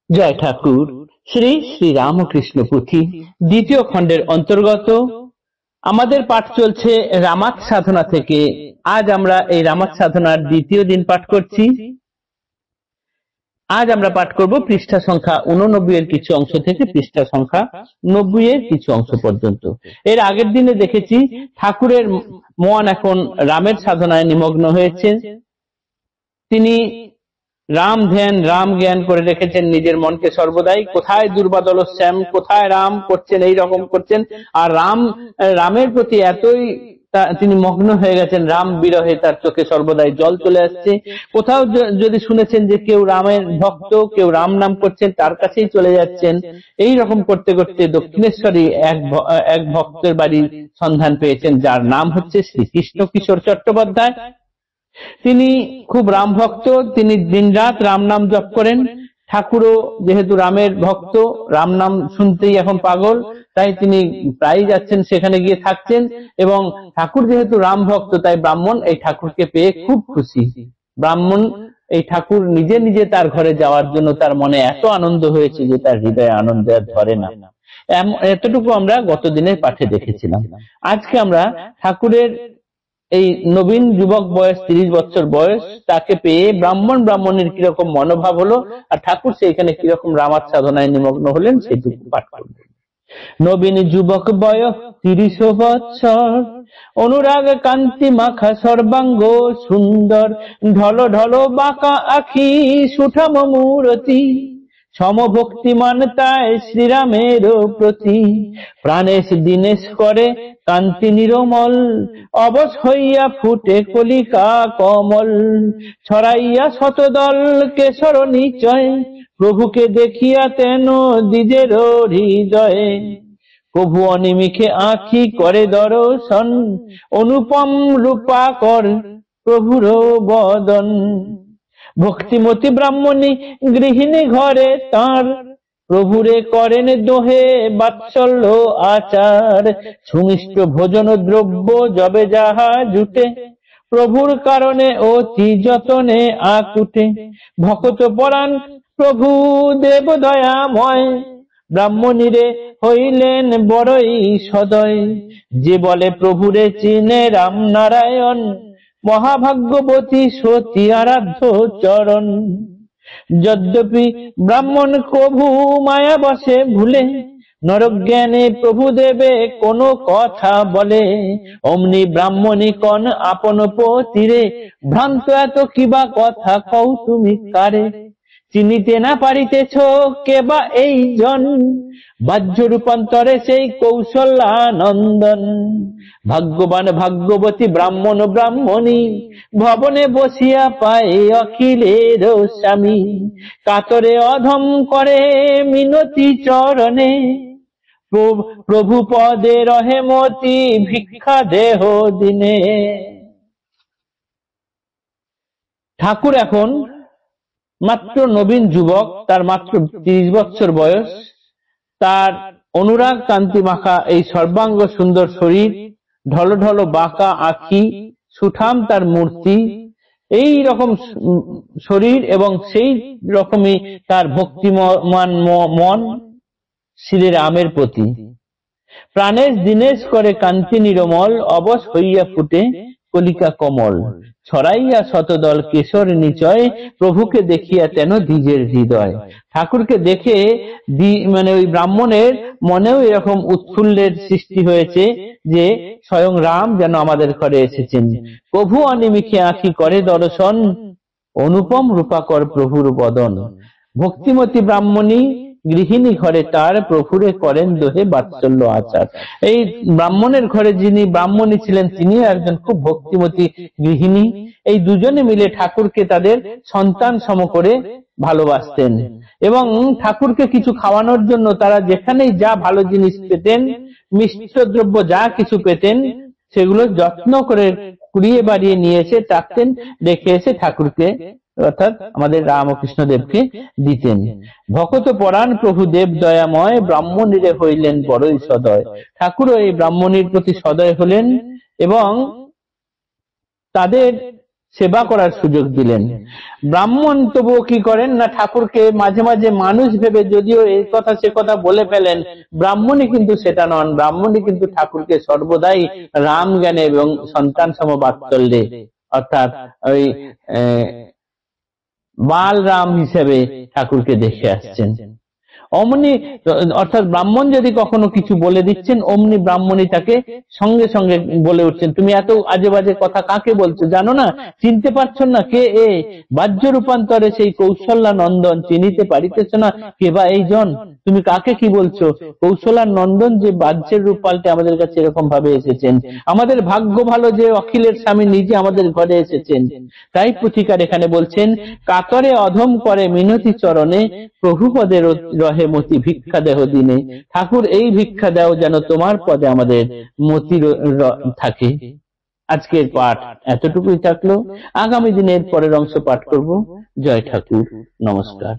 জয় ঠাকুর। শ্রী শ্রী রামকৃষ্ণ পুঁথি দ্বিতীয় খণ্ডের অন্তর্গত আমাদের পাঠ চলছে রামাত সাধনা থেকে। আজ আমরা এই রামাত সাধনার দ্বিতীয় দিন পাঠ করছি। আজ আমরা পাঠ করব পৃষ্ঠা সংখ্যা 89 এর কিছু অংশ থেকে পৃষ্ঠা সংখ্যা 90 এর কিছু অংশ পর্যন্ত। এর আগের দিনে দেখেছি ঠাকুরের মন এখন রামের সাধনায় নিমগ্ন হয়েছে। তিনি রাম ধ্যান রাম জ্ঞান করে রেখেছেন নিজের মনকে সর্বদাই। কোথায় দুর্বাদল শ্যাম, কোথায় রাম করছেন, এই রকম করছেন। আর রামের প্রতি এতই তিনি মগ্ন হয়ে গেছেন, রাম বিরহে তার চোখে সর্বদাই জল চলে আসছে। কোথাও যদি শুনেছেন যে কেউ রামের ভক্ত, কেউ রাম নাম করছেন, তার কাছেই চলে যাচ্ছেন। এই রকম করতে করতে দক্ষিণেশ্বরী এক ভক্তের বাড়ির সন্ধান পেয়েছেন, যার নাম হচ্ছে শ্রীকৃষ্ণ কিশোর চট্টোপাধ্যায়। তিনি খুব রাম ভক্ত, তিনি দিনরাত রাম নাম জপ করেন। ঠাকুরও যেহেতু রামের ভক্ত, রাম নাম শুনতেই এখন পাগল, তাই তিনি প্রায় যাচ্ছেন, সেখানে গিয়ে থাকছেন। এবং ঠাকুর যেহেতু রাম ভক্ত, তাই ব্রাহ্মণ এই ঠাকুরকে পেয়ে খুব খুশি। ব্রাহ্মণ এই ঠাকুর নিজে নিজে তার ঘরে যাওয়ার জন্য তার মনে এত আনন্দ হয়েছে যে তার হৃদয়ে আনন্দ আর ধরে না। এতটুকু আমরা গত দিনের পাঠে দেখেছিলাম। আজকে আমরা ঠাকুরের এই নবীন যুবক বয়স 30 বছর বয়স, তাকে পেয়ে ব্রাহ্মণের কিরকম মনোভাব হলো, আর ঠাকুর সেইখানে কিরকম রামাত সাধনায় নিমগ্ন হলেন, সেটুকু পাঠ করব। নবীন যুবক বয়স 30 বৎসর, অনুরাগ কান্তি মাখা সর্বাঙ্গ সুন্দর, ঢল ঢল বাঁকা আখি সুঠাম মূরতি, সমভক্তিমান তাই শ্রীরামের প্রতি, প্রাণেশ দিনেশ করে কান্তি নিরমল, অবশ হইয়া ফুটে কলিকা কমল, ছড়াইয়া শতদল কেশর নিচয়, প্রভুকে দেখিয়া তেন দ্বিজের হৃদয়ে, প্রভু অনিমিষে আঁখি করে দর্শন, অনুপম রূপাকর প্রভুর বদন, ভক্তিমতী ব্রাহ্মণী গৃহিণী ঘরে তাঁর, প্রভুরে করেন দোহে বাৎসল্য আচার, সুমিষ্ট ভোজন দ্রব্য যবে যাহা জুটে, প্রভুর কারণে অতি যতনে আকুটে, ভকত পরাণ প্রভু দেব দয়াময়, ব্রাহ্মণীরে হইলেন বড়ই সদয়, যে বলে প্রভুরে চিনে রাম নারায়ণ, মহাভাগ্যবতী সতী আরাধ্য চরণ, যদ্যপি ব্রাহ্মণ কভু মায়া বসে ভুলে, নরজ্ঞানে প্রভু দেবে কোন কথা বলে, অমনি ব্রাহ্মণী কন আপন পতিরে, ভ্রান্ত এত কিবা কথা কও তুমি কারে, চিনিতে না পারিতেছ কেবা এই জন, বাহ্য রূপান্তরে সেই কৌশলানন্দন, ভাগ্যবান ভাগ্যবতী ব্রাহ্মণ ব্রাহ্মণী, ভবনে বসিয়া পায় অখিলের স্বামী, কাতরে অধম করে মিনতি চরণে, প্রভু পদে রহে মতি ভিক্ষা দেহ দিনে। ঠাকুর এখন মাত্র নবীন যুবক, তার মাত্র 30 বছর বয়স। তার অনুরাগ কান্তি মাখা এই সর্বাঙ্গ সুন্দর শরীর, ঢল ঢল বাঁকা আঁখি, সুঠাম তার মূর্তি, এই রকম শরীর এবং সেই রকমই তার ভক্তিমান মন শ্রী রামের প্রতি, প্রাণেশ দিনেশ করে কান্তি নিরমল, অবশ হইয়া ফুটে কলিকা কমল, ছড়াইয়া শতদল কেশর নিচয়, প্রভুকে দেখিয়া তেন দ্বিজের হৃদয়। ঠাকুরকে দেখে ওই ব্রাহ্মণের মনেও এরকম উৎফুল্লের সৃষ্টি হয়েছে যে স্বয়ং রাম যেন আমাদের ঘরে এসেছেন। প্রভু অনিমিষে আঁখি করে দর্শন, অনুপম রূপাকর প্রভুর বদন, ভক্তিমতী ব্রাহ্মণী গৃহিণী ঘরে তার, প্রভুরে করেন দোহে বাৎসল্য আচার। এই ব্রাহ্মণের ঘরে যিনি ব্রাহ্মণী ছিলেন, তিনিও একজন খুব ভক্তিমতী গৃহিণী। এই দুজনে মিলে ঠাকুরকে তাদের সন্তান সম করে ভালোবাসতেন এবং ঠাকুরকে কিছু খাওয়ানোর জন্য তারা যেখানেই যা ভালো জিনিস পেতেন, মিষ্ট দ্রব্য যা কিছু পেতেন, সেগুলো যত্ন করে কুড়িয়ে বাড়িয়ে নিয়ে এসে রাখতেন, রেখে এসে ঠাকুরকে অর্থাৎ আমাদের রামকৃষ্ণ দেবকে দিতেন। ভকত পরাণ প্রভু দেব দয়াময়, ব্রাহ্মণীরে হইলেন বড়ই সদয়। ঠাকুরও এই ব্রাহ্মণীর প্রতি সদয় হলেন এবং তাদের সেবা করার সুযোগ দিলেন। ব্রাহ্মণ তবুও কি করেন না, ঠাকুরকে মাঝে মাঝে মানুষ ভেবে যদিও এই কথা সে কথা বলে ফেলেন, ব্রাহ্মণই কিন্তু সেটা নন। ব্রাহ্মণই কিন্তু ঠাকুরকে সর্বদাই রাম জ্ঞানে এবং সন্তান সম বাৎসল্যে, অর্থাৎ ওই বাল রাম হিসেবে ঠাকুরকে দেখে আসছেন। অমনি অর্থাৎ ব্রাহ্মণ যদি কখনো কিছু বলে দিচ্ছেন, অমনি ব্রাহ্মণই তাকে সঙ্গে সঙ্গে বলে উঠছেন, তুমি এত আজে বাজে কথা কাকে বলছো, জানো না, চিনতে পারছো না কে এ? বাহ্য রূপান্তরে সেই কৌশল্যা নন্দন, চিনিতে পারিতেছ না কে বা এই জন, তুমি কাকে কি বলছো? কৌশল্যা নন্দন যে বাহ্যের রূপ পাল্টে আমাদের কাছে এরকম ভাবে এসেছেন। আমাদের ভাগ্য ভালো যে অখিলের স্বামী নিজে আমাদের ঘরে এসেছেন। তাই পুথিকার এখানে বলছেন, কাতরে অধম করে মিনতি চরণে, প্রভু পদে রহে মতি ভিক্ষা দেহ দিনে। ঠাকুর এই ভিক্ষা দাও যেন তোমার পদে আমাদের মতি থাকে। আজকের পাঠ এতটুকুই থাকলো। আগামী দিনের পরের অংশ পাঠ করব। জয় ঠাকুর, নমস্কার।